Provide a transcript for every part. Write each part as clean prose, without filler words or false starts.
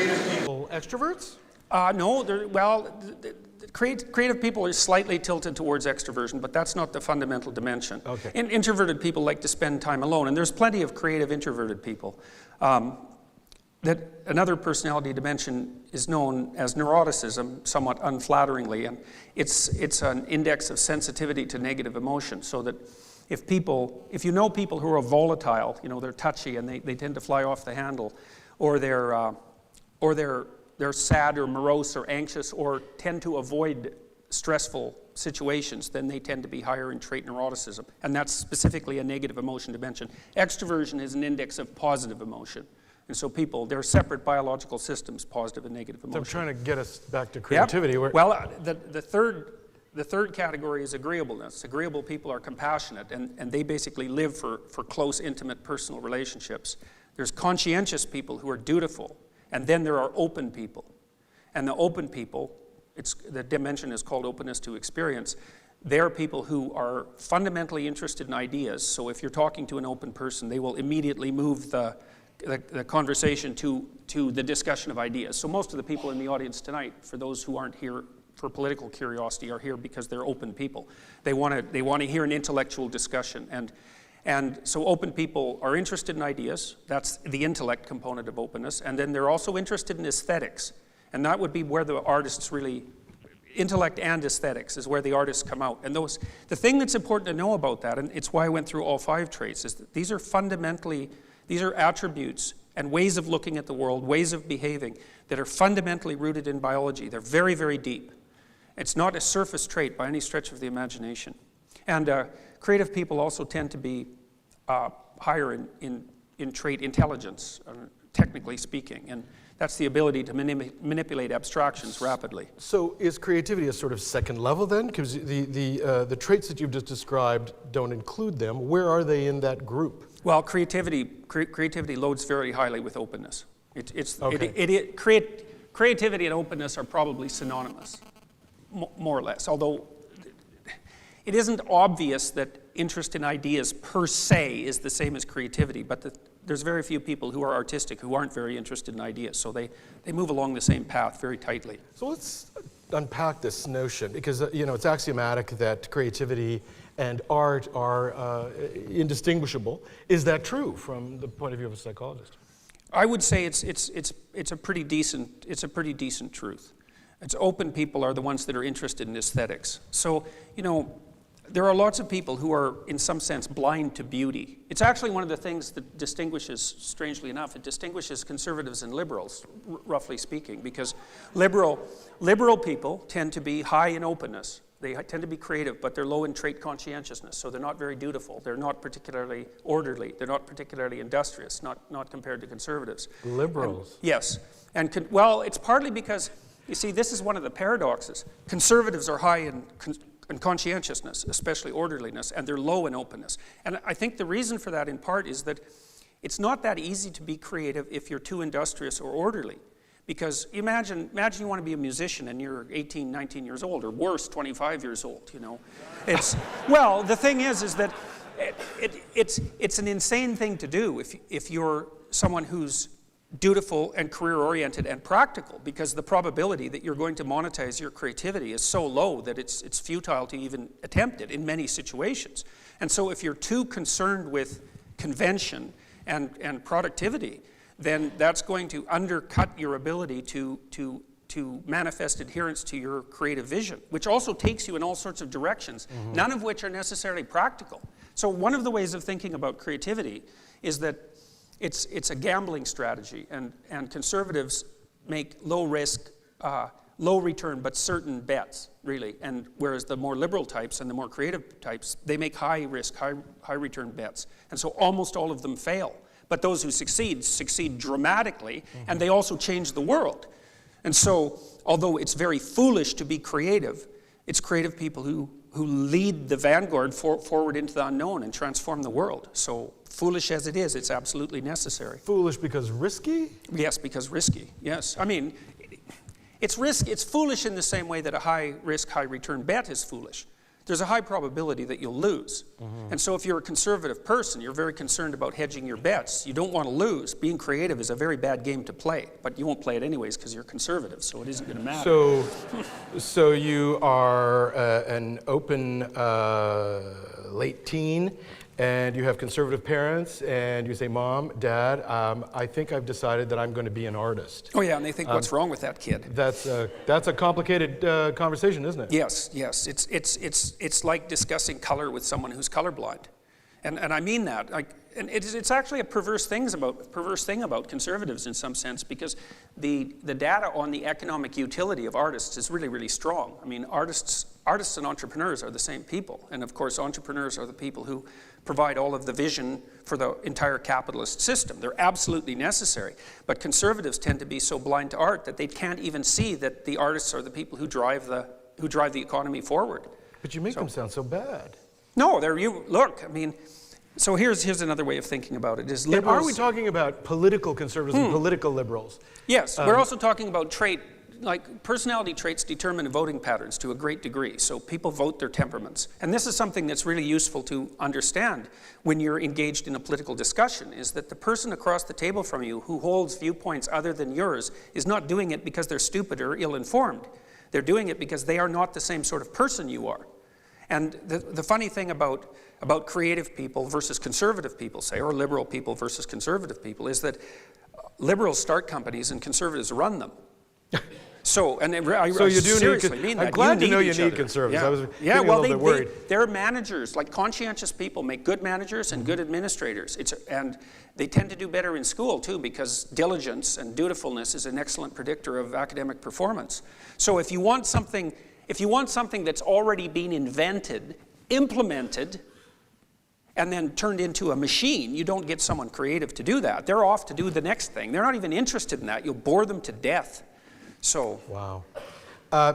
creative people extroverts? No, creative people are slightly tilted towards extroversion, but that's not the fundamental dimension. Okay. Introverted people like to spend time alone, and there's plenty of creative introverted people. That another personality dimension is known as neuroticism, somewhat unflatteringly, and it's an index of sensitivity to negative emotion, so that if you know people who are volatile, they're touchy and they tend to fly off the handle, or they're sad or morose or anxious or tend to avoid stressful situations, then they tend to be higher in trait neuroticism, and that's specifically a negative emotion dimension. Extroversion is an index of positive emotion. And so they're separate biological systems, positive and negative emotion. So I'm trying to get us back to creativity. Yep. Well, the third category is agreeableness. Agreeable people are compassionate, and they basically live for close, intimate, personal relationships. There's conscientious people who are dutiful, and then there are open people. And the open people, the dimension is called openness to experience. They're people who are fundamentally interested in ideas. So if you're talking to an open person, they will immediately move the conversation to the discussion of ideas. So most of the people in the audience tonight, for those who aren't here for political curiosity, are here because they're open people. They want to hear an intellectual discussion, and so open people are interested in ideas. That's the intellect component of openness, and then they're also interested in aesthetics, and that would be where the artists really. Intellect and aesthetics is where the artists come out. And the thing that's important to know about that, and it's why I went through all 5 traits, is that these are attributes and ways of looking at the world, ways of behaving that are fundamentally rooted in biology. They're very, very deep. It's not a surface trait by any stretch of the imagination. And creative people also tend to be higher in trait intelligence, technically speaking. And that's the ability to manipulate abstractions rapidly. So is creativity a sort of second level then? Because the traits that you've just described don't include them. Where are they in that group? Well, creativity loads very highly with openness. Creativity and openness are probably synonymous, more or less. Although it isn't obvious that interest in ideas per se is the same as creativity, but there's very few people who are artistic who aren't very interested in ideas, so they move along the same path very tightly. So let's unpack this notion, because it's axiomatic that creativity and art are indistinguishable. Is that true from the point of view of a psychologist? I would say it's a pretty decent truth. It's open people are the ones that are interested in aesthetics. So there are lots of people who are, in some sense, blind to beauty. It's actually one of the things that distinguishes, strangely enough, it distinguishes conservatives and liberals, roughly speaking, because liberal people tend to be high in openness. They tend to be creative, but they're low in trait conscientiousness, so they're not very dutiful. They're not particularly orderly. They're not particularly industrious, not compared to conservatives. Liberals? Yes. Well, it's partly because, you see, this is one of the paradoxes. Conservatives are high in conscientiousness, especially orderliness, and they're low in openness. And I think the reason for that, in part, is that it's not that easy to be creative if you're too industrious or orderly. Because imagine you want to be a musician and you're 18, 19 years old, or worse, 25 years old, Well, the thing is that it's an insane thing to do if you're someone who's dutiful and career-oriented and practical, because the probability that you're going to monetize your creativity is so low that it's futile to even attempt it in many situations. And so if you're too concerned with convention and productivity, then that's going to undercut your ability to manifest adherence to your creative vision, which also takes you in all sorts of directions, none of which are necessarily practical. So one of the ways of thinking about creativity is that it's a gambling strategy, and conservatives make low risk, low return, but certain bets, really. And whereas the more liberal types and the more creative types, they make high risk, high return bets. And so almost all of them fail. But those who succeed dramatically, and they also change the world. And so, although it's very foolish to be creative, it's creative people who lead the vanguard forward into the unknown and transform the world. So, foolish as it is, it's absolutely necessary. Foolish because risky? Yes, because risky, yes. I mean, it's foolish in the same way that a high risk, high return bet is foolish. there's a high probability that you'll lose. And so if you're a conservative person, you're very concerned about hedging your bets. You don't want to lose. Being creative is a very bad game to play, but you won't play it anyways because you're conservative, so it isn't going to matter. So you are an open late teen, and you have conservative parents, and you say, Mom, Dad, I think I've decided that I'm going to be an artist. Oh yeah, and they think, what's wrong with that kid? That's a complicated conversation, isn't it? Yes, yes. It's like discussing color with someone who's colorblind. And I mean that. And it's actually a perverse thing about conservatives in some sense, because the data on the economic utility of artists is really, really strong. I mean, artists and entrepreneurs are the same people. And of course, entrepreneurs are the people who provide all of the vision for the entire capitalist system. They're absolutely necessary. But conservatives tend to be so blind to art that they can't even see that the artists are the people who drive the economy forward. But you make them sound so bad. No, look, I mean, so here's another way of thinking about it. Is liberals, are we talking about political conservatives and political liberals? Yes, we're also talking about personality traits determine voting patterns to a great degree. So people vote their temperaments. And this is something that's really useful to understand when you're engaged in a political discussion, is that the person across the table from you who holds viewpoints other than yours is not doing it because they're stupid or ill-informed. They're doing it because they are not the same sort of person you are. And the funny thing about creative people versus conservative people, say, or liberal people versus conservative people, is that liberals start companies and conservatives run them. So, and I seriously mean that. I'm glad to know you need conservatives. Yeah. I was getting a little bit worried. They're managers, like conscientious people make good managers and good administrators. And they tend to do better in school too, because diligence and dutifulness is an excellent predictor of academic performance. So if you want something that's already been invented, implemented, and then turned into a machine, you don't get someone creative to do that. They're off to do the next thing. They're not even interested in that. You'll bore them to death. So. Wow.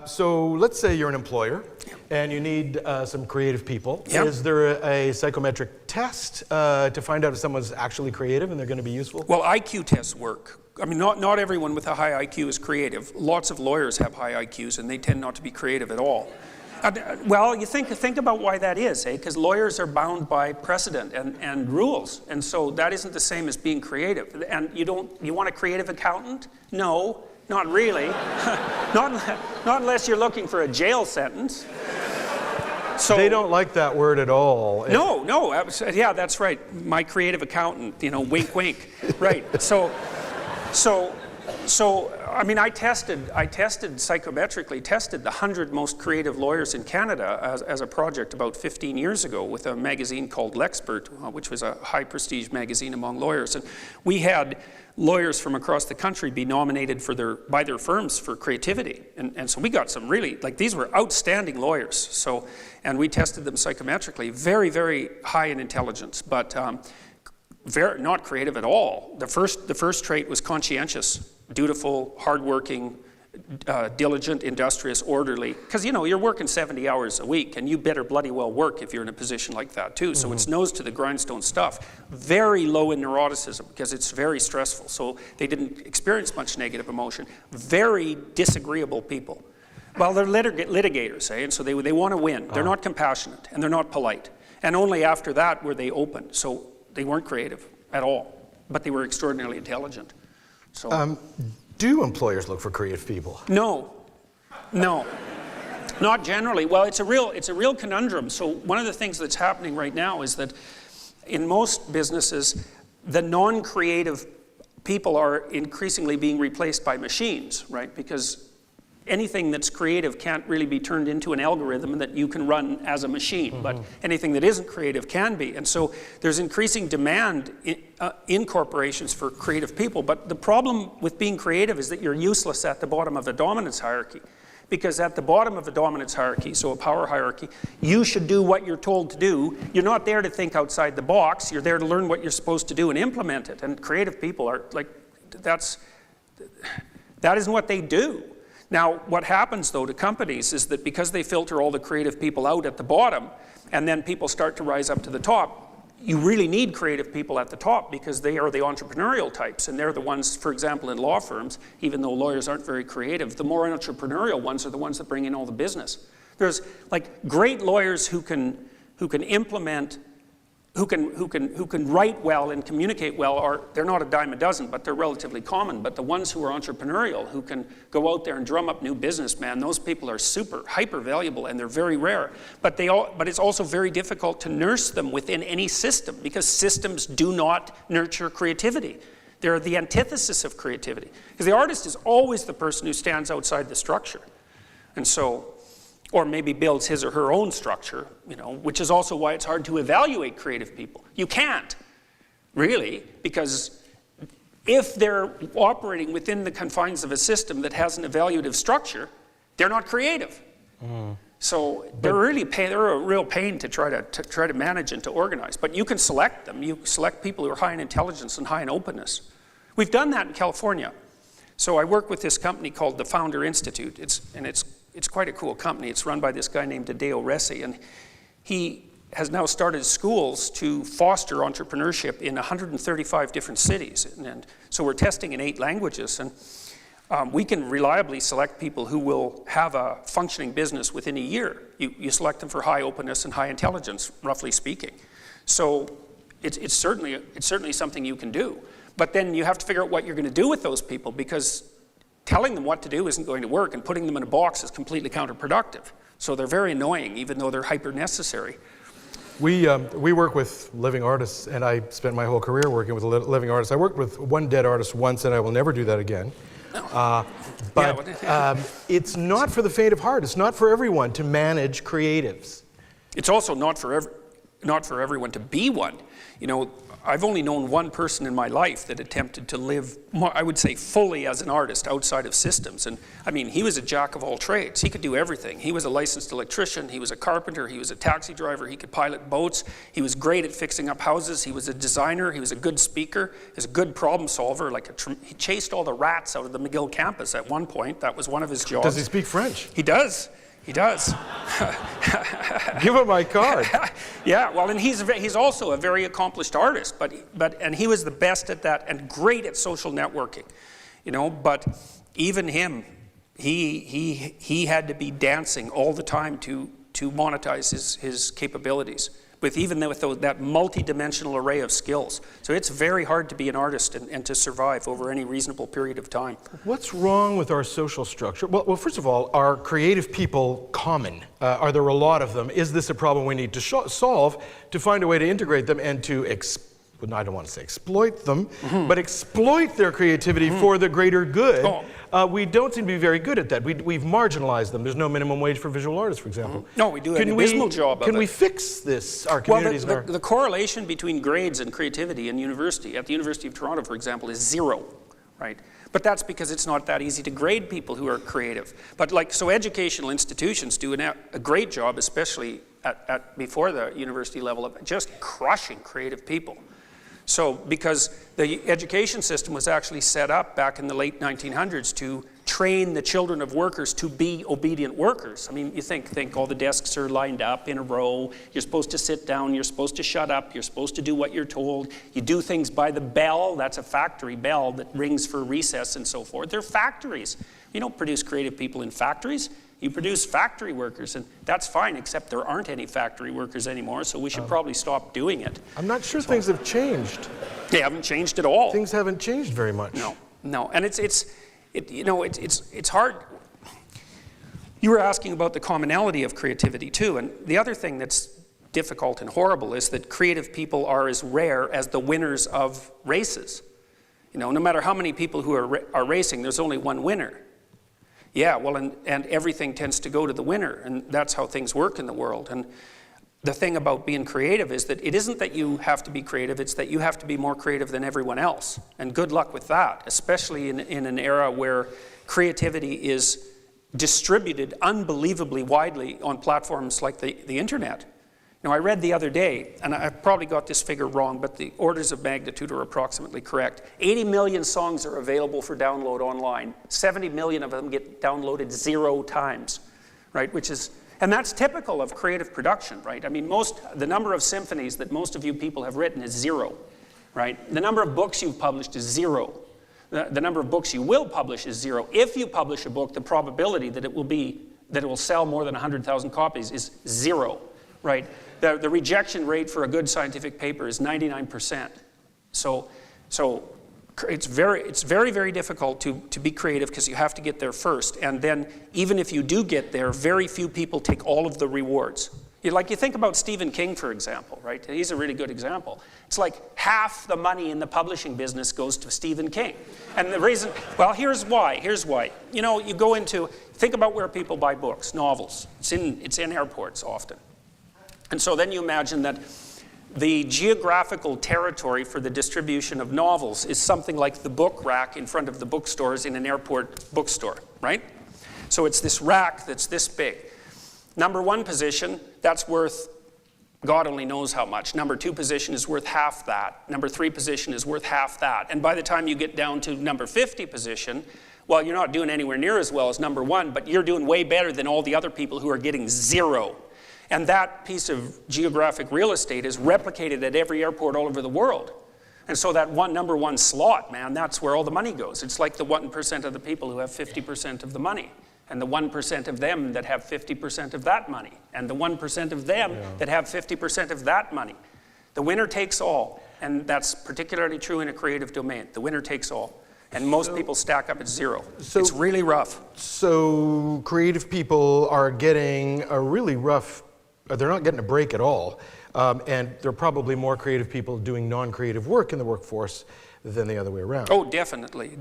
So let's say you're an employer and you need some creative people. Yep. Is there a psychometric test to find out if someone's actually creative and they're going to be useful? Well, IQ tests work. I mean, not everyone with a high IQ is creative. Lots of lawyers have high IQs and they tend not to be creative at all. Well, you think about why that is, because lawyers are bound by precedent and rules, and so that isn't the same as being creative. And you want a creative accountant? No, not really. not unless you're looking for a jail sentence. So they don't like that word at all. No, yeah, that's right. My creative accountant, wink, wink. Right. So I mean, I psychometrically tested the 100 most creative lawyers in Canada as a project about 15 years ago with a magazine called L'Expert, which was a high prestige magazine among lawyers. And we had lawyers from across the country be nominated by their firms for creativity. And so we got some really, these were outstanding lawyers. So, and we tested them psychometrically, very, very high in intelligence, but not creative at all. The first trait was conscientious, dutiful, hardworking, diligent, industrious, orderly. Because you're working 70 hours a week, and you better bloody well work if you're in a position like that too. So it's nose to the grindstone stuff. Very low in neuroticism because it's very stressful. So they didn't experience much negative emotion. Very disagreeable people. Well, they're litigators, and so they want to win. They're not compassionate and they're not polite. And only after that were they open. So they weren't creative at all, but they were extraordinarily intelligent. So. Do employers look for creative people? No, not generally. Well, it's a real conundrum. So one of the things that's happening right now is that in most businesses, the non-creative people are increasingly being replaced by machines, right? Because anything that's creative can't really be turned into an algorithm that you can run as a machine, but anything that isn't creative can be. And so there's increasing demand in corporations for creative people, but the problem with being creative is that you're useless at the bottom of a dominance hierarchy. Because at the bottom of a dominance hierarchy, so a power hierarchy, you should do what you're told to do. You're not there to think outside the box. You're there to learn what you're supposed to do and implement it. And creative people are that isn't what they do. Now, what happens, though, to companies is that because they filter all the creative people out at the bottom, and then people start to rise up to the top, you really need creative people at the top because they are the entrepreneurial types, and they're the ones, for example, in law firms, even though lawyers aren't very creative, the more entrepreneurial ones are the ones that bring in all the business. There's like great lawyers who can implement, who can write well and communicate well. They're not a dime a dozen, but they're relatively common. But the ones who are entrepreneurial, who can go out there and drum up new businessmen, those people are super, hyper valuable, and they're very rare. But it's also very difficult to nurse them within any system, because systems do not nurture creativity. They're the antithesis of creativity. Because the artist is always the person who stands outside the structure. And so, or maybe builds his or her own structure, you know, which is also why it's hard to evaluate creative people. You can't, really, because if they're operating within the confines of a system that has an evaluative structure, they're not creative. So they're a real pain to try to manage and to organize. But you can select them. You select people who are high in intelligence and high in openness. We've done that in California. So I work with this company called the Founder Institute. It's quite a cool company. It's run by this guy named Hideo Resi, and he has now started schools to foster entrepreneurship in 135 different cities. And so we're testing in 8 languages, and we can reliably select people who will have a functioning business within a year. You select them for high openness and high intelligence, roughly speaking. So it's certainly something you can do. But then you have to figure out what you're going to do with those people, because telling them what to do isn't going to work, and putting them in a box is completely counterproductive. So they're very annoying, even though they're hyper necessary. We work with living artists, and I spent my whole career working with living artists. I worked with one dead artist once, and I will never do that again. It's not for the faint of heart. It's not for everyone to manage creatives. It's also not for everyone to be one. You know, I've only known one person in my life that attempted to live, I would say, fully as an artist outside of systems. And I mean, he was a jack of all trades. He could do everything. He was a licensed electrician. He was a carpenter. He was a taxi driver. He could pilot boats. He was great at fixing up houses. He was a designer. He was a good speaker. He was a good problem solver. He chased all the rats out of the McGill campus at one point. That was one of his jobs. Does he speak French? He does. He does. Give him my card. Yeah, well, and he's also a very accomplished artist, and he was the best at that and great at social networking, you know. But even him, he had to be dancing all the time to monetize his capabilities. With that multi-dimensional array of skills. So it's very hard to be an artist and to survive over any reasonable period of time. What's wrong with our social structure? Well, first of all, are creative people common? Are there a lot of them? Is this a problem we need to solve to find a way to integrate them and to I don't want to say exploit them, but exploit their creativity for the greater good? We don't seem to be very good at that. We've marginalized them. There's no minimum wage for visual artists, for example. No, we do an abysmal job of it. Can we fix this, our communities? Well, the correlation between grades and creativity in university, at the University of Toronto, for example, is 0, right? But that's because it's not that easy to grade people who are creative. But so educational institutions do a great job, especially before the university level, of just crushing creative people. So, because the education system was actually set up back in the late 1900s to train the children of workers to be obedient workers. I mean, you think all the desks are lined up in a row, you're supposed to sit down, you're supposed to shut up, you're supposed to do what you're told, you do things by the bell, that's a factory bell that rings for recess and so forth. They're factories. You don't produce creative people in factories. You produce factory workers, and that's fine, except there aren't any factory workers anymore, so we should probably stop doing it. I'm not sure things have changed. They haven't changed at all. Things haven't changed very much. No, and it's hard. You were asking about the commonality of creativity too, and the other thing that's difficult and horrible is that creative people are as rare as the winners of races. You know, no matter how many people who are racing, there's only one winner. Yeah, well, and everything tends to go to the winner, and that's how things work in the world. And the thing about being creative is that it isn't that you have to be creative, it's that you have to be more creative than everyone else. And good luck with that, especially in an era where creativity is distributed unbelievably widely on platforms like the internet. Now, I read the other day, and I probably got this figure wrong, but the orders of magnitude are approximately correct. 80 million songs are available for download online. 70 million of them get downloaded 0 times, right? And that's typical of creative production, right? I mean, the number of symphonies that most of you people have written is 0, right? The number of books you've published is 0. The number of books you will publish is 0. If you publish a book, the probability that it will be that it will sell more than 100,000 copies is 0, right? The rejection rate for a good scientific paper is 99%. So it's very, very difficult to be creative because you have to get there first. And then even if you do get there, very few people take all of the rewards. Like you think about Stephen King, for example, right? He's a really good example. It's like half the money in the publishing business goes to Stephen King. And the reason, well, here's why. You know, you go into, think about where people buy books, novels. It's in airports often. And so then you imagine that the geographical territory for the distribution of novels is something like the book rack in front of the bookstores in an airport bookstore, right? So it's this rack that's this big. Number 1 position, that's worth God only knows how much. Number 2 position is worth half that. Number 3 position is worth half that. And by the time you get down to number 50 position, well, you're not doing anywhere near as well as number 1, but you're doing way better than all the other people who are getting 0. And that piece of geographic real estate is replicated at every airport all over the world. And so that number 1 slot, man, that's where all the money goes. It's like the 1% of the people who have 50% of the money. And the 1% of them that have 50% of that money. And the 1% of them that have 50% of that money. The winner takes all. And that's particularly true in a creative domain. The winner takes all. And most people stack up at 0. It's really rough. So creative people are getting a really rough, they're not getting a break at all. And there are probably more creative people doing non-creative work in the workforce than the other way around. Oh, definitely.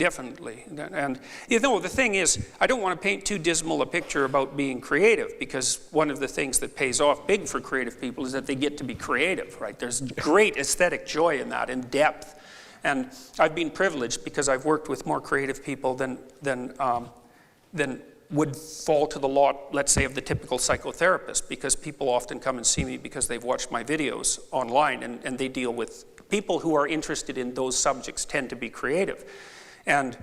And you know, the thing is, I don't want to paint too dismal a picture about being creative, because one of the things that pays off big for creative people is that they get to be creative, right? There's great aesthetic joy in that, and depth. And I've been privileged because I've worked with more creative people than would fall to the lot, let's say, of the typical psychotherapist, because people often come and see me because they've watched my videos online, and they deal with people who are interested in those subjects tend to be creative. And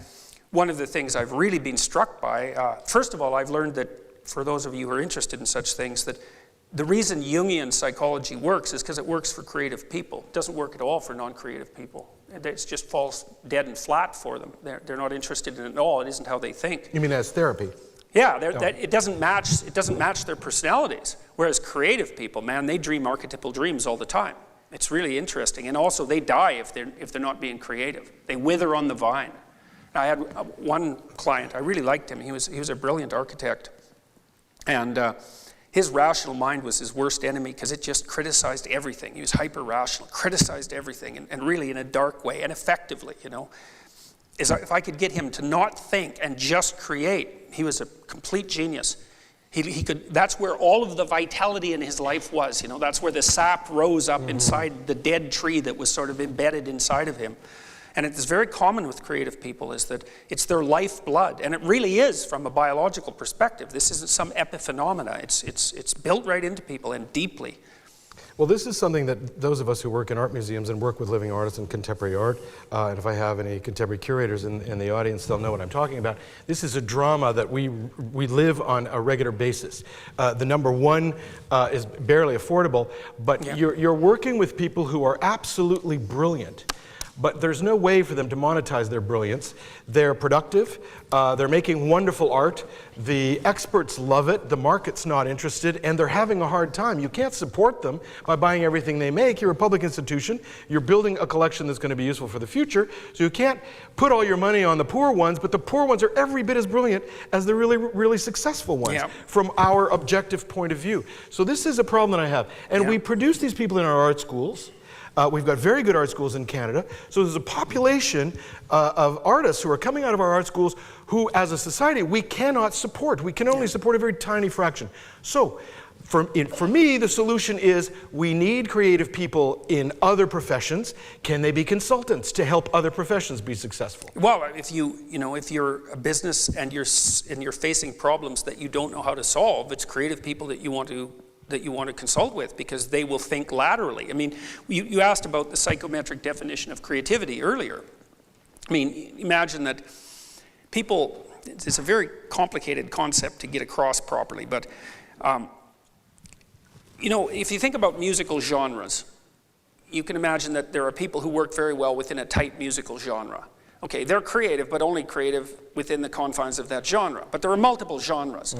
one of the things I've really been struck by, first of all, I've learned that, for those of you who are interested in such things, that the reason Jungian psychology works is because it works for creative people. It doesn't work at all for non-creative people. It just falls dead and flat for them. They're not interested in it at all. It isn't how they think. You mean as therapy? Yeah, it doesn't match their personalities. Whereas creative people, man, they dream archetypal dreams all the time. It's really interesting. And also, they die if they're not being creative. They wither on the vine. I had one client, I really liked him. He was a brilliant architect. And his rational mind was his worst enemy because it just criticized everything. He was hyper-rational, criticized everything, and really in a dark way, and effectively, you know. If I could get him to not think and just create, he was a complete genius. He could. That's where all of the vitality in his life was. You know, that's where the sap rose up inside the dead tree that was sort of embedded inside of him. And it's very common with creative people is that it's their lifeblood, and it really is from a biological perspective. This isn't some epiphenomena. It's built right into people and deeply. Well, this is something that those of us who work in art museums and work with living artists and contemporary art, and if I have any contemporary curators in the audience, they'll know what I'm talking about. This is a drama that we live on a regular basis. The number 1 is barely affordable, but you're working with people who are absolutely brilliant. But there's no way for them to monetize their brilliance. They're productive, they're making wonderful art, the experts love it, the market's not interested, and they're having a hard time. You can't support them by buying everything they make. You're a public institution, you're building a collection that's going to be useful for the future, so you can't put all your money on the poor ones, but the poor ones are every bit as brilliant as the really, really successful ones from our objective point of view. So this is a problem that I have. And we produce these people in our art schools. We've got very good art schools in Canada, so there's a population of artists who are coming out of our art schools who, as a society, we cannot support. We can only support a very tiny fraction. So, for me, the solution is we need creative people in other professions. Can they be consultants to help other professions be successful? Well, if you're a business and you're facing problems that you don't know how to solve, it's creative people that you want to consult with, because they will think laterally. I mean, you asked about the psychometric definition of creativity earlier. I mean, imagine that people, it's a very complicated concept to get across properly, but you know, if you think about musical genres, you can imagine that there are people who work very well within a tight musical genre. Okay, they're creative, but only creative within the confines of that genre. But there are multiple genres.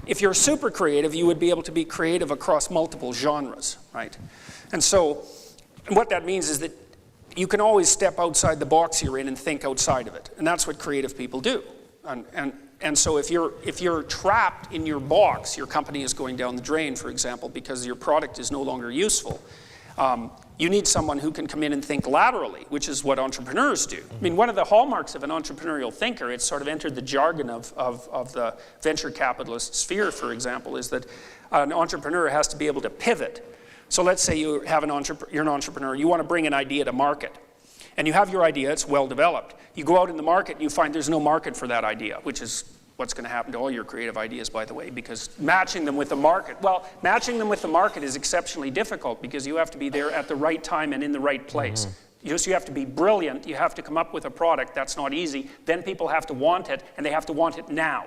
If you're super creative, you would be able to be creative across multiple genres, right? And so what that means is that you can always step outside the box you're in and think outside of it. And that's what creative people do. And so if you're trapped in your box, your company is going down the drain, for example, because your product is no longer useful. You need someone who can come in and think laterally, which is what entrepreneurs do. I mean, one of the hallmarks of an entrepreneurial thinker, it's sort of entered the jargon of the venture capitalist sphere, for example, is that an entrepreneur has to be able to pivot. So let's say you're an entrepreneur, you want to bring an idea to market. And you have your idea, it's well developed. You go out in the market and you find there's no market for that idea, which is what's going to happen to all your creative ideas, by the way, because matching them with the market, well, matching them with the market is exceptionally difficult because you have to be there at the right time and in the right place. You have to be brilliant, you have to come up with a product, that's not easy, then people have to want it, and they have to want it now.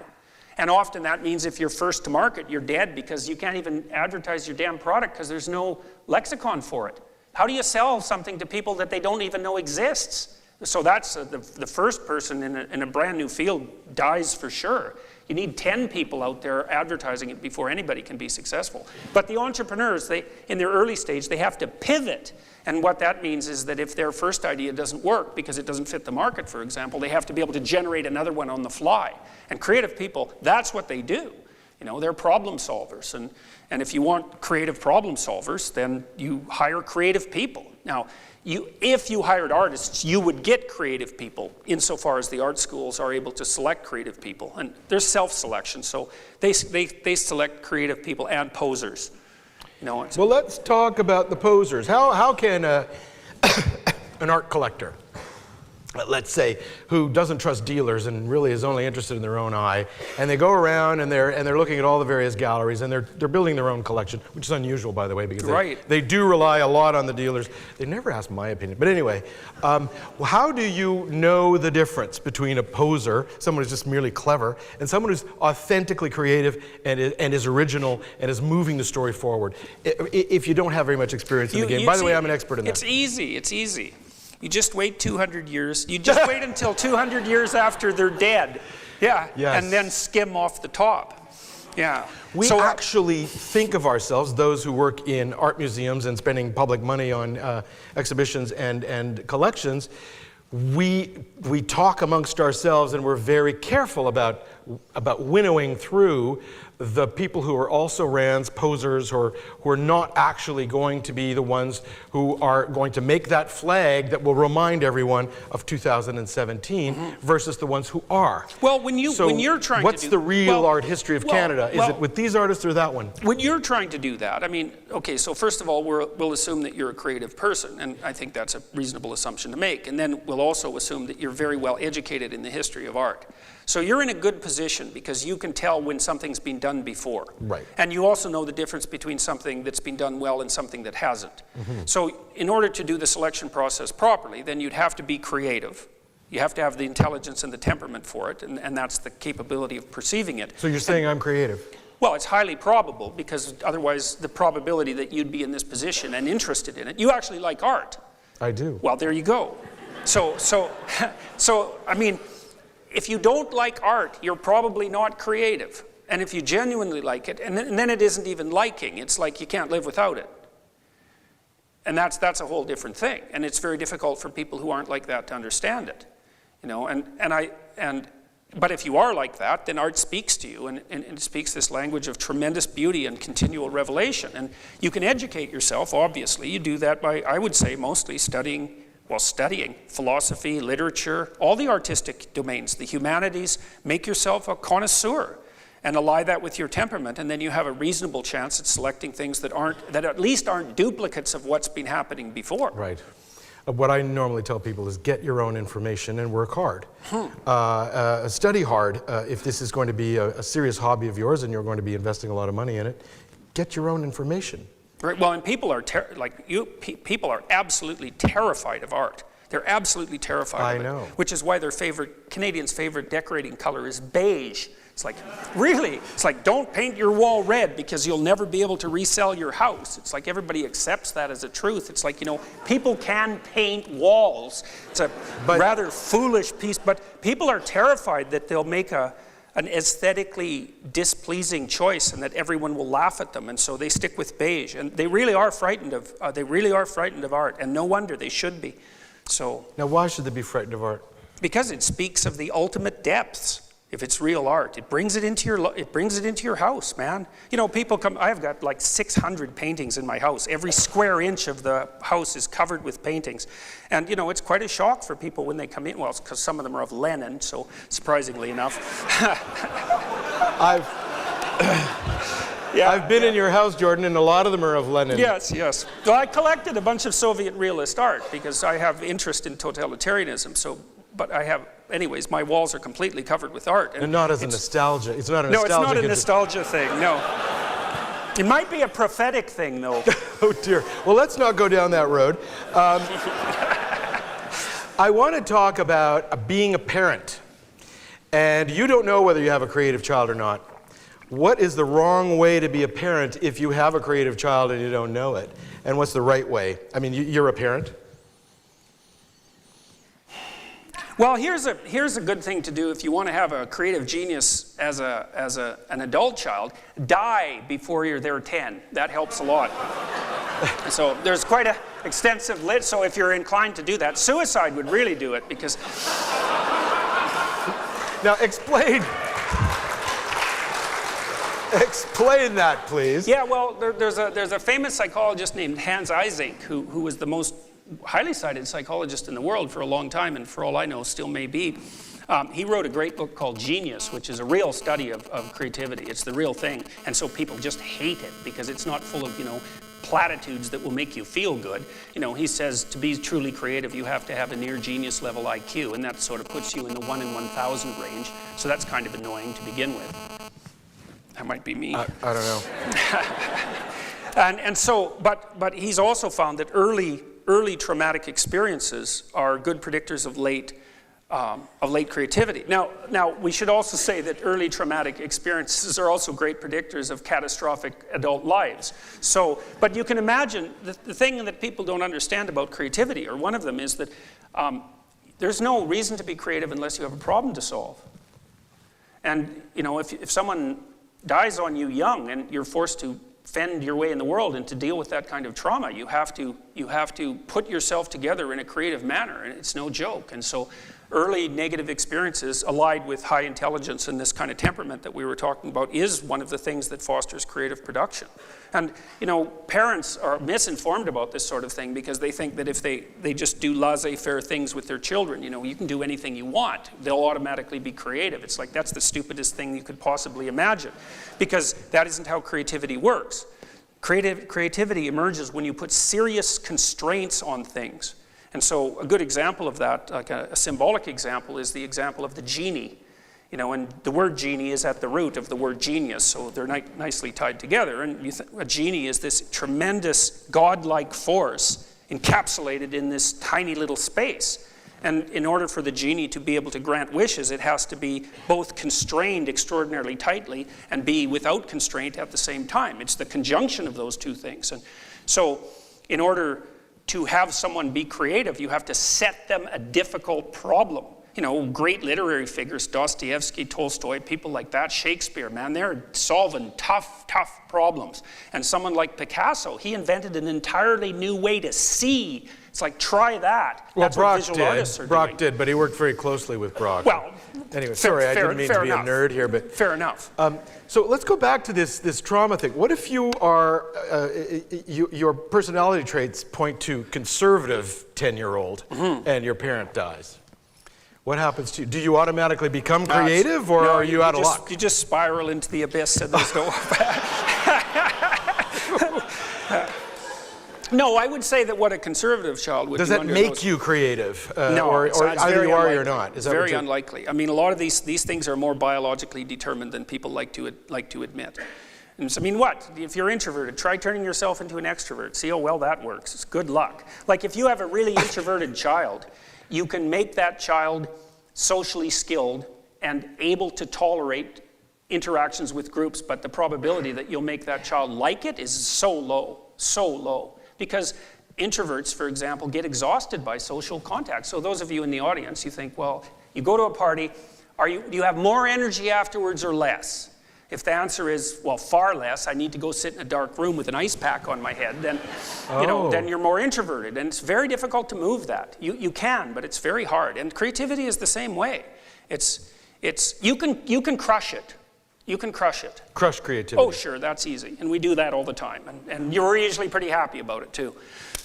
And often that means if you're first to market, you're dead because you can't even advertise your damn product because there's no lexicon for it. How do you sell something to people that they don't even know exists? So that's the first person in a brand new field dies for sure. You need 10 people out there advertising it before anybody can be successful. But the entrepreneurs, in their early stage, they have to pivot. And what that means is that if their first idea doesn't work because it doesn't fit the market, for example, they have to be able to generate another one on the fly. And creative people, that's what they do. You know, they're problem solvers. And if you want creative problem solvers, then you hire creative people. Now, if you hired artists, you would get creative people insofar as the art schools are able to select creative people. And there's self-selection, so they select creative people and posers. You know, well, let's talk about the posers. How can an art collector, let's say, who doesn't trust dealers and really is only interested in their own eye, and they go around and they're looking at all the various galleries and they're building their own collection, which is unusual, by the way, because they do rely a lot on the dealers. They never ask my opinion, but anyway, how do you know the difference between a poser, someone who's just merely clever, and someone who's authentically creative and is original and is moving the story forward, if you don't have very much experience in the game? By the way, I'm an expert in that. It's easy, it's easy. You just wait 200 years. You just wait until 200 years after they're dead. Yeah. Yes. And then skim off the top. Yeah. We actually think of ourselves, those who work in art museums and spending public money on exhibitions and collections, we talk amongst ourselves and we're very careful about winnowing through the people who are also rands, posers, or who are not actually going to be the ones who are going to make that flag that will remind everyone of 2017 versus the ones who are. Well, when you're trying what's to do... the real art history of Canada? Is it with these artists or that one? When you're trying to do that, I mean, okay, so first of all, we'll assume that you're a creative person, and I think that's a reasonable assumption to make. And then we'll also assume that you're very well educated in the history of art. So you're in a good position because you can tell when something's been done before. Right. And you also know the difference between something that's been done well and something that hasn't. So in order to do the selection process properly, then you'd have to be creative. You have to have the intelligence and the temperament for it, and that's the capability of perceiving it. So you're saying I'm creative? Well, it's highly probable because otherwise the probability that you'd be in this position and interested in it, you actually like art. I do. Well, there you go. So I mean, if you don't like art, you're probably not creative. And if you genuinely like it, and then it isn't even liking, it's like you can't live without it. And that's a whole different thing. And it's very difficult for people who aren't like that to understand it. You know, but if you are like that, then art speaks to you, and it speaks this language of tremendous beauty and continual revelation. And you can educate yourself, obviously. You do that by, I would say, mostly studying philosophy, literature, all the artistic domains, the humanities. Make yourself a connoisseur and ally that with your temperament, and then you have a reasonable chance at selecting things that at least aren't duplicates of what's been happening before. Right. What I normally tell people is get your own information and work hard. Study hard if this is going to be a serious hobby of yours and you're going to be investing a lot of money in it. Get your own information. Right. Well, and people are people are absolutely terrified of art. They're absolutely terrified of it. I know. Which is why Canadians' favorite decorating color is beige. It's like, really? It's like, don't paint your wall red because you'll never be able to resell your house. It's like everybody accepts that as a truth. It's like, people can paint walls. It's a rather foolish piece, but people are terrified that they'll make an aesthetically displeasing choice and that everyone will laugh at them, and so they stick with beige. And they really are frightened of art, and no wonder they should be. So now, why should they be frightened of art? Because it speaks of the ultimate depths. If it's real art, it brings it into your house, man. People come. I've got like 600 paintings in my house. Every square inch of the house is covered with paintings, and it's quite a shock for people when they come in. Well, it's because some of them are of Lenin, so surprisingly enough. I've been in your house, Jordan, and a lot of them are of Lenin. Yes. Well, I collected a bunch of Soviet realist art because I have interest in totalitarianism. But anyways, my walls are completely covered with art. And not as a nostalgia. It's not a nostalgia. No, it's not a nostalgia thing, no. It might be a prophetic thing, though. Oh, dear. Well, let's not go down that road. I want to talk about being a parent. And you don't know whether you have a creative child or not. What is the wrong way to be a parent if you have a creative child and you don't know it? And what's the right way? I mean, you're a parent. Well, here's a good thing to do if you want to have a creative genius as an adult child. Die before they're 10. That helps a lot. So there's quite an extensive list. So if you're inclined to do that, suicide would really do it because. Now explain that, please. Yeah, well, there's a famous psychologist named Hans Eysenck who was the most highly cited psychologist in the world for a long time, and for all I know still may be. He wrote a great book called Genius, which is a real study of creativity. It's the real thing, and so people just hate it because it's not full of platitudes that will make you feel good. He says to be truly creative you have to have a near genius level IQ, and that sort of puts you in the 1 in 1,000 range, so that's kind of annoying to begin with. That might be me. I don't know. And so, but he's also found that early traumatic experiences are good predictors of late creativity. Now, we should also say that early traumatic experiences are also great predictors of catastrophic adult lives. So, but you can imagine the thing that people don't understand about creativity, or one of them, is that there's no reason to be creative unless you have a problem to solve. And if someone dies on you young and you're forced to fend your way in the world and to deal with that kind of trauma, you have to put yourself together in a creative manner, and it's no joke. And so early negative experiences allied with high intelligence and this kind of temperament that we were talking about is one of the things that fosters creative production. And parents are misinformed about this sort of thing because they think that if they just do laissez-faire things with their children, you can do anything you want, they'll automatically be creative. It's like that's the stupidest thing you could possibly imagine, because that isn't how creativity works. Creativity emerges when you put serious constraints on things. And so a good example of that, like a symbolic example, is the example of the genie. And the word genie is at the root of the word genius, so they're nicely tied together. And a genie is this tremendous godlike force encapsulated in this tiny little space. And in order for the genie to be able to grant wishes, it has to be both constrained extraordinarily tightly and be without constraint at the same time. It's the conjunction of those two things. And so in order to have someone be creative, you have to set them a difficult problem. Great literary figures, Dostoevsky, Tolstoy, people like that, Shakespeare, man, they're solving tough problems. And someone like Picasso, he invented an entirely new way to see. It's like, try that. Well, that's what visual artists are doing. Brock did, but he worked very closely with Brock. Well, anyway, sorry, I didn't mean to be a nerd here, but fair enough. So let's go back to this trauma thing. What if you are your personality traits point to conservative 10-year-old, and your parent dies? What happens to you? Do you automatically become creative, or are you out of luck? You just spiral into the abyss, and there's no. No, I would say that what a conservative child would do. Does that make you creative? No, or it's either you are or you're not. It's very unlikely. I mean, a lot of these things are more biologically determined than people like to admit. And so, I mean, what? If you're introverted, try turning yourself into an extrovert. See how well that works. It's good luck. Like if you have a really introverted child, you can make that child socially skilled and able to tolerate interactions with groups, but the probability that you'll make that child like it is so low. Because introverts, for example, get exhausted by social contact. So those of you in the audience, you think, well, you go to a party, do you have more energy afterwards or less? If the answer is, well, far less, I need to go sit in a dark room with an ice pack on my head, then, then you're more introverted. And it's very difficult to move that. You can, but it's very hard. And creativity is the same way. You can crush it. You can crush it. Crush creativity. Oh, sure, that's easy. And we do that all the time. And you're usually pretty happy about it, too.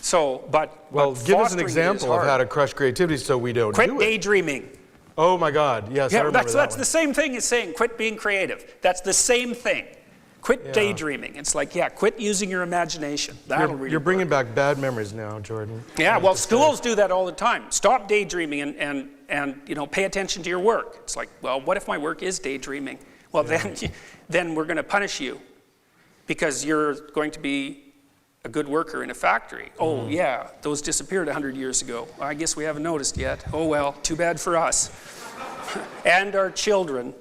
So, Well, give us an example of how to crush creativity so we don't do it. Quit daydreaming. Oh, my God. Yes, I remember that's the same thing as saying quit being creative. That's the same thing. Quit daydreaming. It's like, quit using your imagination. You're bringing back bad memories now, Jordan. Yeah, well, schools do that all the time. Stop daydreaming and pay attention to your work. It's like, well, what if my work is daydreaming? Well, then we're going to punish you because you're going to be a good worker in a factory. Oh, yeah, those disappeared 100 years ago. I guess we haven't noticed yet. Oh, well, too bad for us. And our children,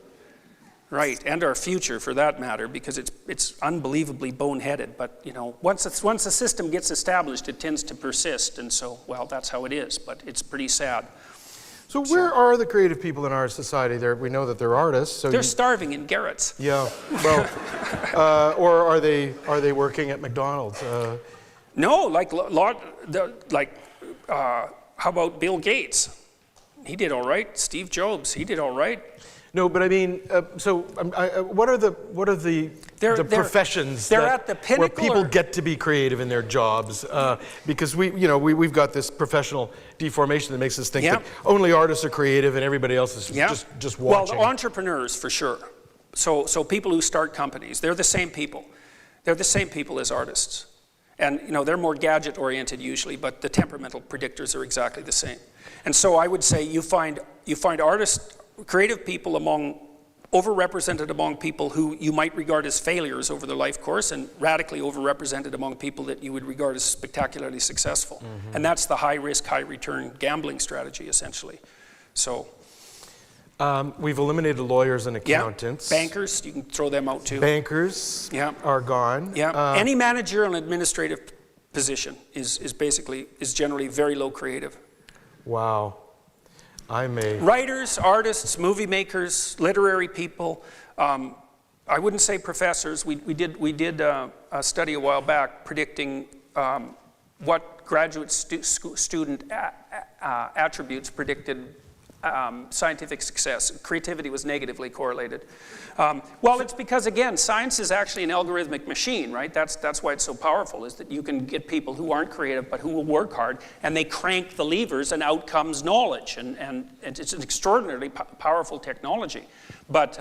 right, and our future for that matter, because it's unbelievably boneheaded. But, once a system gets established, it tends to persist. And so, well, that's how it is, but it's pretty sad. So where are the creative people in our society? We know that they're artists. So they're starving in garrets. Yeah, well, or are they working at McDonald's? No, how about Bill Gates? He did all right. Steve Jobs, he did all right. No, but I mean, what are the professions they're at the pinnacle where people get to be creative in their jobs? Because we've got this professional deformation that makes us think that only artists are creative and everybody else is just watching. Well, the entrepreneurs for sure. So people who start companies, they're the same people. They're the same people as artists, and they're more gadget oriented usually, but the temperamental predictors are exactly the same. And so I would say you find artists. Creative people overrepresented among people who you might regard as failures over their life course, and radically overrepresented among people that you would regard as spectacularly successful. And that's the high risk, high return gambling strategy, essentially. So we've eliminated lawyers and accountants. Bankers, you can throw them out too. Bankers are gone. Any managerial and administrative position is generally very low creative. Wow. Writers, artists, movie makers, literary people. I wouldn't say professors. We did a study a while back predicting what graduate student attributes predicted scientific success. Creativity was negatively correlated. Well, it's because, again, science is actually an algorithmic machine, right? That's why it's so powerful, is that you can get people who aren't creative but who will work hard, and they crank the levers, and out comes knowledge. And it's an extraordinarily powerful technology. But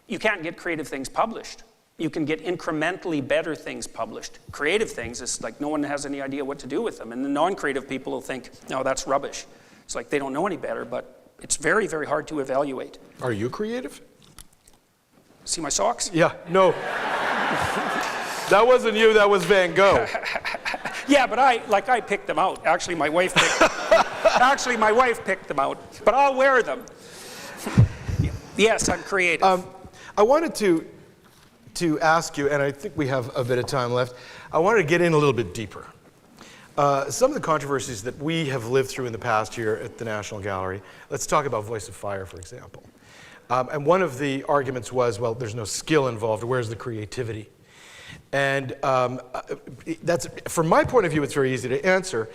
you can't get creative things published. You can get incrementally better things published. Creative things, it's like no one has any idea what to do with them. And the non-creative people will think, no, that's rubbish. It's like they don't know any better, but it's very, very hard to evaluate. Are you creative? See my socks? Yeah, no. That wasn't you, that was Van Gogh. Yeah, but I picked them out. Actually, my wife picked them out. But I'll wear them. Yes, I'm creative. I wanted to ask you, and I think we have a bit of time left, I wanted to get in a little bit deeper. Some of the controversies that we have lived through in the past here at the National Gallery, let's talk about Voice of Fire, for example. And one of the arguments was, well, there's no skill involved, where's the creativity? And that's, from my point of view, it's very easy to answer.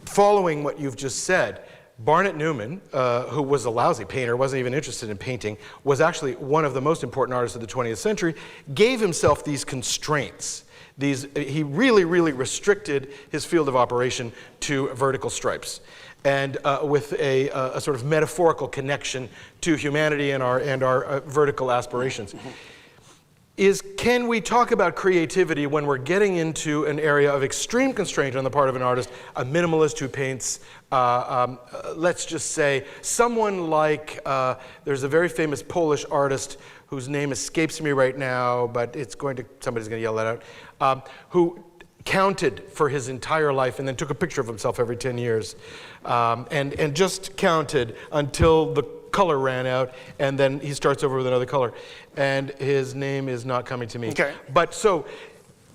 Following what you've just said, Barnett Newman, who was a lousy painter, wasn't even interested in painting, was actually one of the most important artists of the 20th century, gave himself these constraints. He really, really restricted his field of operation to vertical stripes, and with a sort of metaphorical connection to humanity and our vertical aspirations. is, can we talk about creativity when we're getting into an area of extreme constraint on the part of an artist, a minimalist who paints, let's just say, someone like, there's a very famous Polish artist whose name escapes me right now, but somebody's going to yell that out, who counted for his entire life and then took a picture of himself every 10 years and just counted until the color ran out, and then he starts over with another color. And his name is not coming to me. Okay. But so,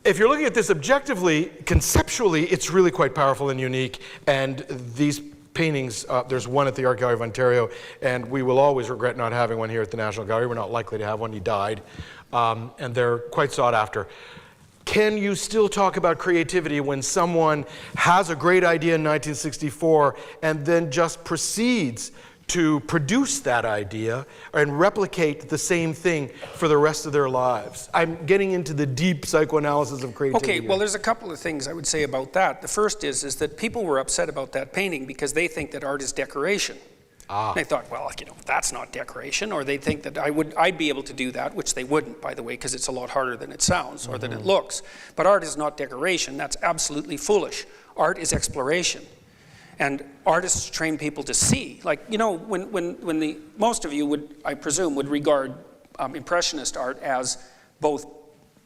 if you're looking at this objectively, conceptually, it's really quite powerful and unique. And these paintings, there's one at the Art Gallery of Ontario, and we will always regret not having one here at the National Gallery. We're not likely to have one. He died. And they're quite sought after. Can you still talk about creativity when someone has a great idea in 1964 and then just proceeds to produce that idea and replicate the same thing for the rest of their lives? I'm getting into the deep psychoanalysis of creativity. Okay, well, there's a couple of things I would say about that. The first is that people were upset about that painting because they think that art is decoration. They thought, well, that's not decoration, or they think that I'd be able to do that, which they wouldn't, by the way, because it's a lot harder than it sounds or than it looks. But art is not decoration. That's absolutely foolish. Art is exploration. And artists train people to see. Like, when most of you would, I presume, would regard Impressionist art as both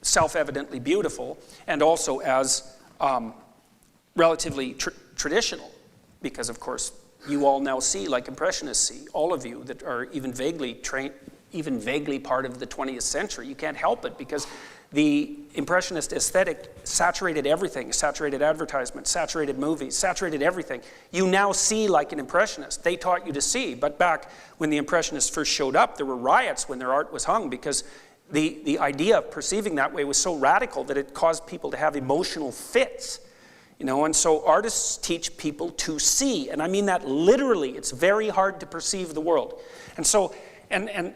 self-evidently beautiful and also as relatively traditional, because, of course, you all now see, like Impressionists see, all of you that are even vaguely part of the 20th century. You can't help it because the Impressionist aesthetic saturated everything, saturated advertisement, saturated movies, saturated everything. You now see like an Impressionist. They taught you to see, but back when the Impressionists first showed up, there were riots when their art was hung because the idea of perceiving that way was so radical that it caused people to have emotional fits. And so artists teach people to see, and I mean that literally. It's very hard to perceive the world. And so, and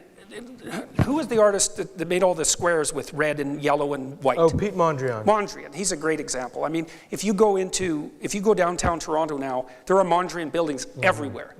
who was the artist that made all the squares with red and yellow and white? Oh, Pete Mondrian. Mondrian, he's a great example. I mean, if you go downtown Toronto now, there are Mondrian buildings everywhere.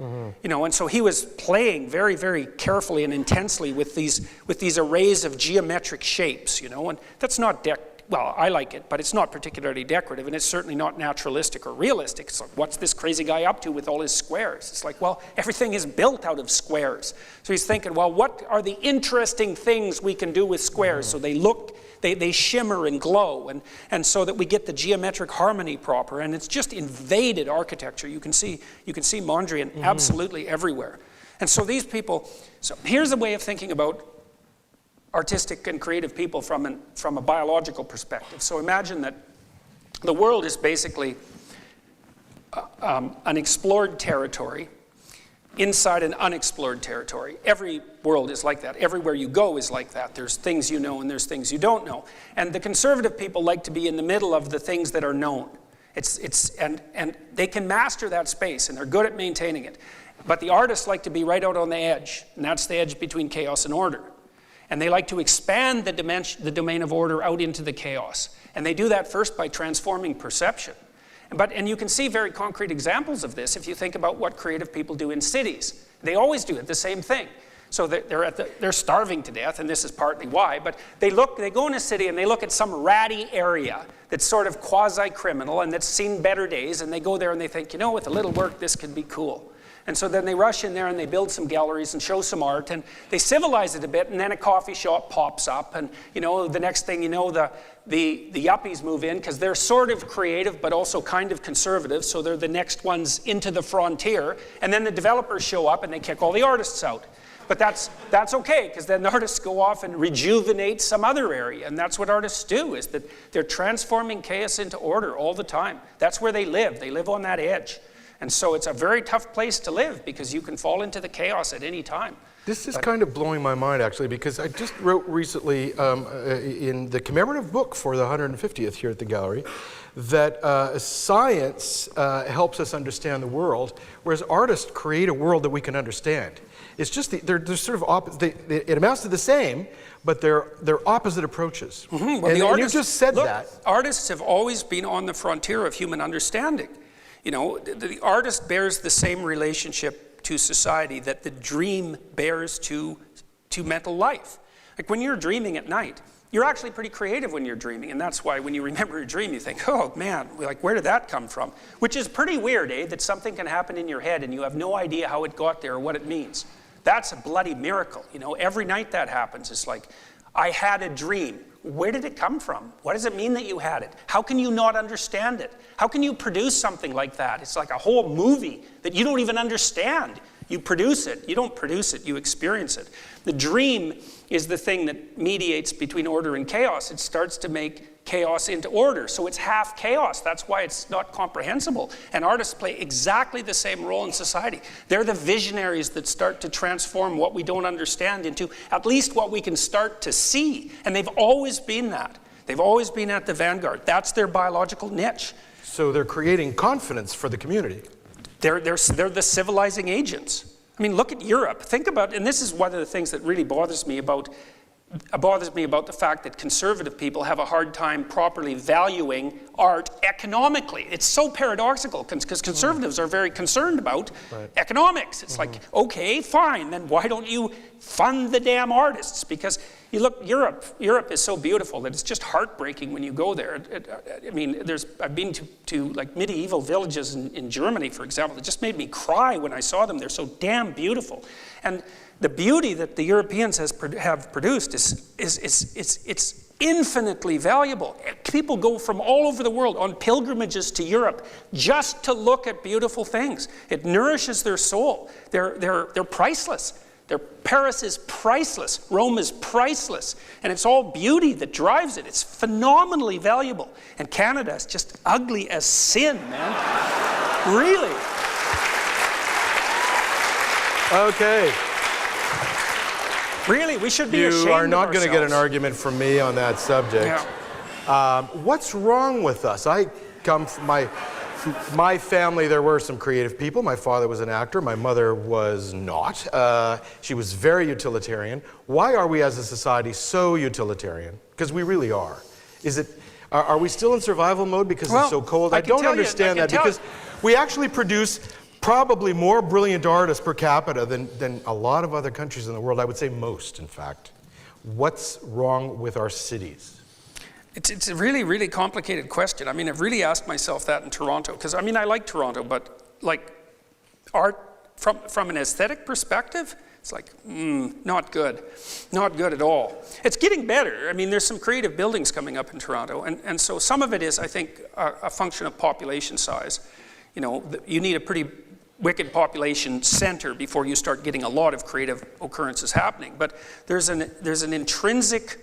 And so he was playing very, very carefully and intensely with these arrays of geometric shapes, and that's not well, I like it, but it's not particularly decorative, and it's certainly not naturalistic or realistic. It's like, what's this crazy guy up to with all his squares? It's like, well, everything is built out of squares. So he's thinking, well, what are the interesting things we can do with squares so they shimmer and glow, and so that we get the geometric harmony proper, and it's just invaded architecture. You can see Mondrian absolutely everywhere. And so these people, so here's a way of thinking about artistic and creative people from a biological perspective. So imagine that the world is basically an explored territory inside an unexplored territory. Every world is like that. Everywhere you go is like that. There's things you know and there's things you don't know. And the conservative people like to be in the middle of the things that are known. And they can master that space, and they're good at maintaining it. But the artists like to be right out on the edge, and that's the edge between chaos and order. And they like to expand the domain of order out into the chaos. And they do that first by transforming perception. And you can see very concrete examples of this if you think about what creative people do in cities. They always do it, the same thing. So they're starving to death, and this is partly why, but they go in a city and they look at some ratty area that's sort of quasi-criminal and that's seen better days, and they go there and they think, with a little work, this could be cool. And so then they rush in there and they build some galleries and show some art, and they civilize it a bit, and then a coffee shop pops up, and the next thing you know, the yuppies move in because they're sort of creative but also kind of conservative, so they're the next ones into the frontier, and then the developers show up and they kick all the artists out. But that's okay, because then the artists go off and rejuvenate some other area, and that's what artists do, is that they're transforming chaos into order all the time. That's where they live. They live on that edge. And so it's a very tough place to live because you can fall into the chaos at any time. This is kind of blowing my mind, actually, because I just wrote recently in the commemorative book for the 150th here at the gallery that science helps us understand the world, whereas artists create a world that we can understand. It's just they're sort of opposite. It amounts to the same, but they're opposite approaches. Well, and you just said that. Artists have always been on the frontier of human understanding. The artist bears the same relationship to society that the dream bears to mental life. Like when you're dreaming at night, you're actually pretty creative when you're dreaming, and that's why when you remember a dream, you think, oh man, like where did that come from? Which is pretty weird, that something can happen in your head and you have no idea how it got there or what it means. That's a bloody miracle. Every night that happens. It's like, I had a dream. Where did it come from? What does it mean that you had it? How can you not understand it? How can you produce something like that? It's like a whole movie that you don't even understand. You produce it. You don't produce it. You experience it. The dream is the thing that mediates between order and chaos. It starts to make chaos into order. So it's half chaos. That's why it's not comprehensible. And artists play exactly the same role in society. They're the visionaries that start to transform what we don't understand into at least what we can start to see. And they've always been that. They've always been at the vanguard. That's their biological niche. So they're creating confidence for the community. They're the civilizing agents. I mean, look at Europe. Think about, and this is one of the things that really bothers me about the fact that conservative people have a hard time properly valuing art economically. It's so paradoxical because conservatives are very concerned about economics. It's like, okay, fine, then why don't you fund the damn artists? Because you look, Europe is so beautiful that it's just heartbreaking when you go there. I mean, I've been to like medieval villages in Germany, for example. It just made me cry when I saw them. They're so damn beautiful. And the beauty that the Europeans have produced is infinitely valuable. People go from all over the world on pilgrimages to Europe just to look at beautiful things. It nourishes their soul. They're priceless. Paris is priceless. Rome is priceless. And it's all beauty that drives it. It's phenomenally valuable. And Canada is just ugly as sin, man. Really. Okay. Really, we should be ashamed of ourselves. You are not going to get an argument from me on that subject. Yeah. What's wrong with us? I come from my family, there were some creative people. My father was an actor. My mother was not. She was very utilitarian. Why are we as a society so utilitarian? Because we really are. Are we still in survival mode because it's so cold? I don't understand that because we actually produce probably more brilliant artists per capita than a lot of other countries in the world. I would say most, in fact. What's wrong with our cities? It's a really, really complicated question. I mean, I've really asked myself that in Toronto, because I mean, I like Toronto, but like art from an aesthetic perspective, it's like, not good. Not good at all. It's getting better. I mean, there's some creative buildings coming up in Toronto, and so some of it is, I think, a function of population size. You need a pretty wicked population center before you start getting a lot of creative occurrences happening. But there's an intrinsic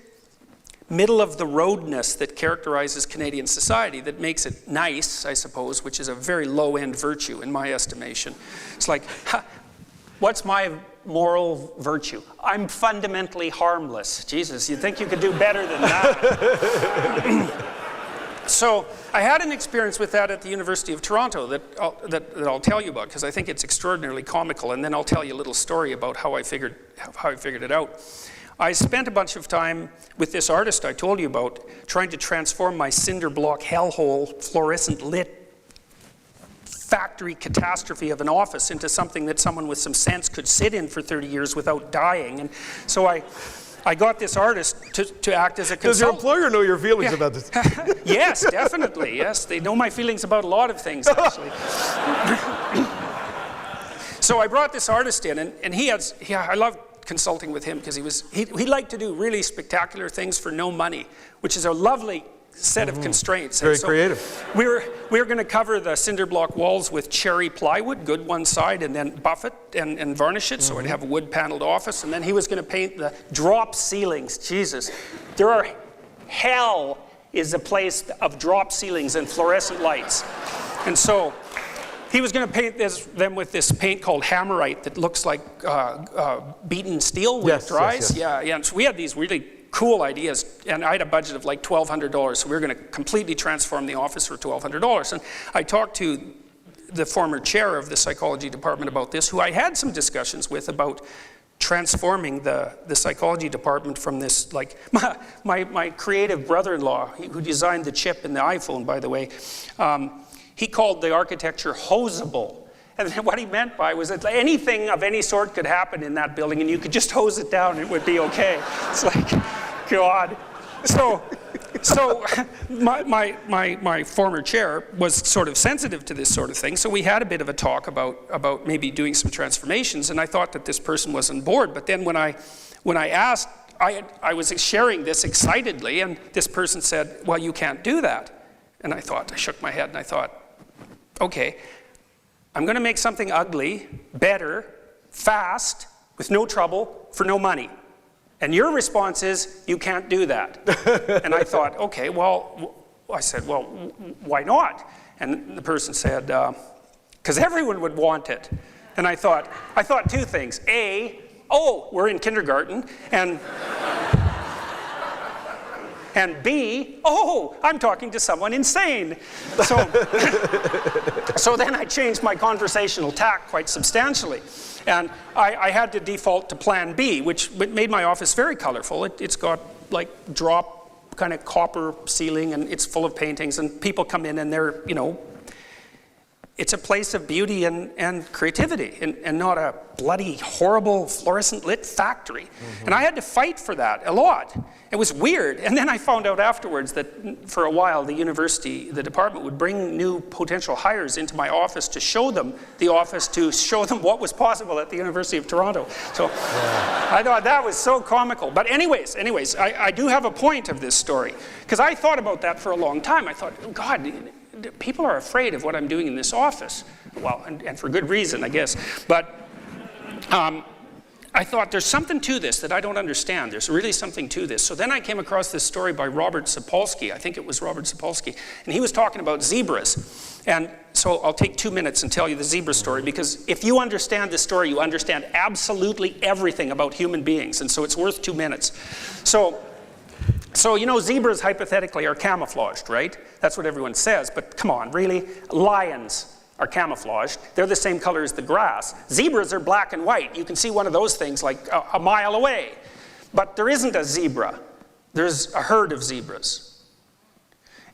middle-of-the-roadness that characterizes Canadian society that makes it nice, I suppose, which is a very low-end virtue in my estimation. It's like, what's my moral virtue? I'm fundamentally harmless. Jesus, you'd think you could do better than that. So I had an experience with that at the University of Toronto that I'll tell you about, because I think it's extraordinarily comical, and then I'll tell you a little story about how I figured it out. I spent a bunch of time with this artist I told you about, trying to transform my cinder block hellhole, fluorescent lit factory catastrophe of an office into something that someone with some sense could sit in for 30 years without dying. And so I got this artist to act as a consultant. Does your employer know your feelings about this? Yes, definitely, yes. They know my feelings about a lot of things, actually. So I brought this artist in, and I loved consulting with him because he liked to do really spectacular things for no money, which is a lovely set of constraints. Very creative. We were going to cover the cinder block walls with cherry plywood, good one side, and then buff it and varnish it so it'd have a wood paneled office. And then he was going to paint the drop ceilings. Jesus, hell is a place of drop ceilings and fluorescent lights. And so he was going to paint them with this paint called Hammerite that looks like beaten steel when it dries. Yes. Yeah. And so we had these really cool ideas, and I had a budget of like $1,200, so we were going to completely transform the office for $1,200. And I talked to the former chair of the psychology department about this, who I had some discussions with about transforming the psychology department from this, like, my creative brother-in-law, who designed the chip in the iPhone, by the way, he called the architecture hosable. And then what he meant by was that anything of any sort could happen in that building and you could just hose it down and it would be okay. It's like, God. So my former chair was sort of sensitive to this sort of thing, so we had a bit of a talk about maybe doing some transformations, and I thought that this person was on board. But then when I asked, I was sharing this excitedly, and this person said, well, you can't do that. And I shook my head and I thought, okay, I'm going to make something ugly, better, fast, with no trouble, for no money. And your response is, you can't do that. And I thought, okay, well, I said, well, why not? And the person said, because everyone would want it. And I thought two things. A, oh, we're in kindergarten. And B, oh, I'm talking to someone insane. So then I changed my conversational tack quite substantially. And I had to default to plan B, which made my office very colorful. It's got like drop kind of copper ceiling, and it's full of paintings, and people come in and they're, it's a place of beauty and creativity, and not a bloody, horrible, fluorescent lit factory. Mm-hmm. And I had to fight for that a lot. It was weird. And then I found out afterwards that for a while the department would bring new potential hires into my office to show them the office, to show them what was possible at the University of Toronto. So yeah. I thought that was so comical. But anyways, I do have a point of this story, because I thought about that for a long time. I thought, oh, God, people are afraid of what I'm doing in this office. Well, and for good reason, I guess. But I thought there's something to this that I don't understand. There's really something to this. So then I came across this story by Robert Sapolsky. I think it was Robert Sapolsky. And he was talking about zebras. And so I'll take 2 minutes and tell you the zebra story, because if you understand this story, you understand absolutely everything about human beings. And so it's worth 2 minutes. So zebras hypothetically are camouflaged, right? That's what everyone says, but come on, really? Lions are camouflaged. They're the same color as the grass. Zebras are black and white. You can see one of those things like a mile away. But there isn't a zebra. There's a herd of zebras.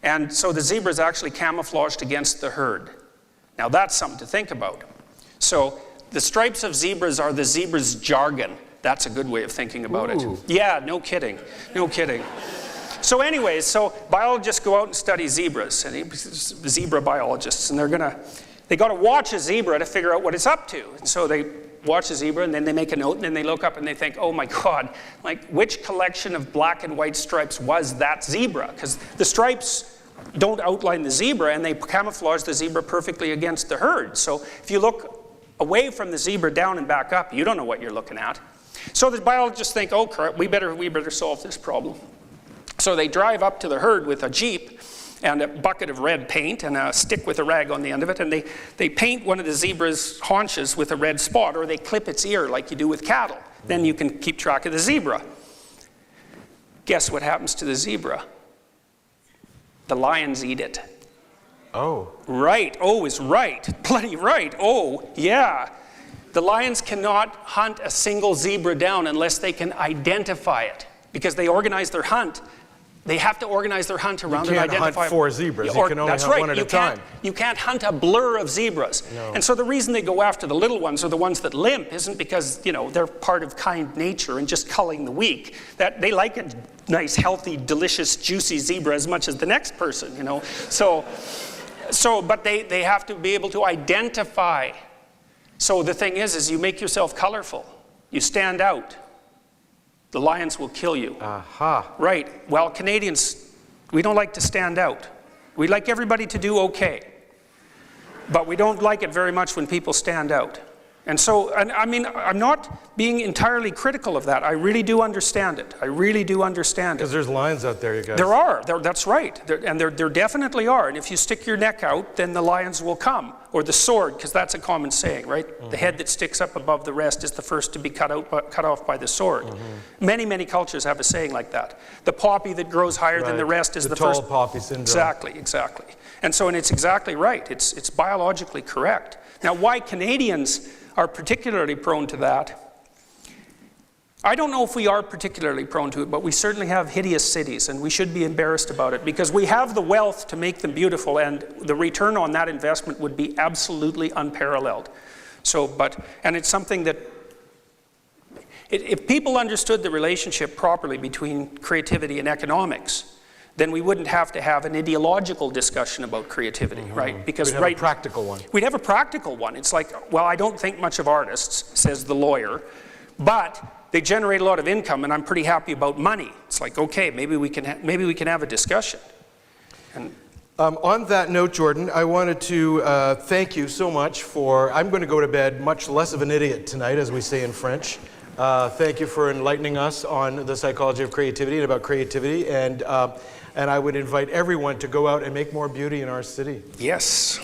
And so the zebra is actually camouflaged against the herd. Now that's something to think about. So the stripes of zebras are the zebra's jargon. That's a good way of thinking about it. Yeah, no kidding. No kidding. So anyways, biologists go out and study zebras, and zebra biologists, and they got to watch a zebra to figure out what it's up to. And so they watch a zebra, and then they make a note, and then they look up and they think, oh my God, like which collection of black and white stripes was that zebra? Because the stripes don't outline the zebra, and they camouflage the zebra perfectly against the herd. So if you look away from the zebra down and back up, you don't know what you're looking at. So the biologists think, oh crap, we better solve this problem. So they drive up to the herd with a Jeep and a bucket of red paint and a stick with a rag on the end of it, and they paint one of the zebra's haunches with a red spot, or they clip its ear like you do with cattle. Then you can keep track of the zebra. Guess what happens to the zebra? The lions eat it. Oh. Right. Oh is right. Bloody right. Oh, yeah. The lions cannot hunt a single zebra down unless they can identify it, because they organize their hunt. They have to organize their hunt around and identify. You can't hunt 4 zebras. You can only hunt one at a time. You can't hunt a blur of zebras. No. And so the reason they go after the little ones, or the ones that limp, isn't because they're part of kind nature and just culling the weak. That they like a nice, healthy, delicious, juicy zebra as much as the next person. But they have to be able to identify. So the thing is you make yourself colorful. You stand out. The lions will kill you. Aha. Right. Well, Canadians, we don't like to stand out. We like everybody to do okay. But we don't like it very much when people stand out. And so, I mean, I'm not being entirely critical of that. I really do understand it. I really do understand it. Because there's lions out there, you guys. There are. That's right. There definitely are. And if you stick your neck out, then the lions will come. Or the sword, because that's a common saying, right? Mm-hmm. The head that sticks up above the rest is the first to be cut off by the sword. Mm-hmm. Many cultures have a saying like that. The poppy that grows higher than the rest is the first. The tall poppy syndrome. Exactly. And so, and it's exactly right. It's biologically correct. Now, why Canadians are particularly prone to that, I don't know if we are particularly prone to it, but we certainly have hideous cities, and we should be embarrassed about it because we have the wealth to make them beautiful, and the return on that investment would be absolutely unparalleled. So, and it's something that, if people understood the relationship properly between creativity and economics, then we wouldn't have to have an ideological discussion about creativity, right? Because we'd have a practical one. We'd have a practical one. It's like, well, I don't think much of artists, says the lawyer, but they generate a lot of income, and I'm pretty happy about money. It's like, okay, maybe we can have a discussion. And on that note, Jordan, I wanted to thank you so much for. I'm going to go to bed much less of an idiot tonight, as we say in French. Thank you for enlightening us on the psychology of creativity and about creativity, and I would invite everyone to go out and make more beauty in our city. yes.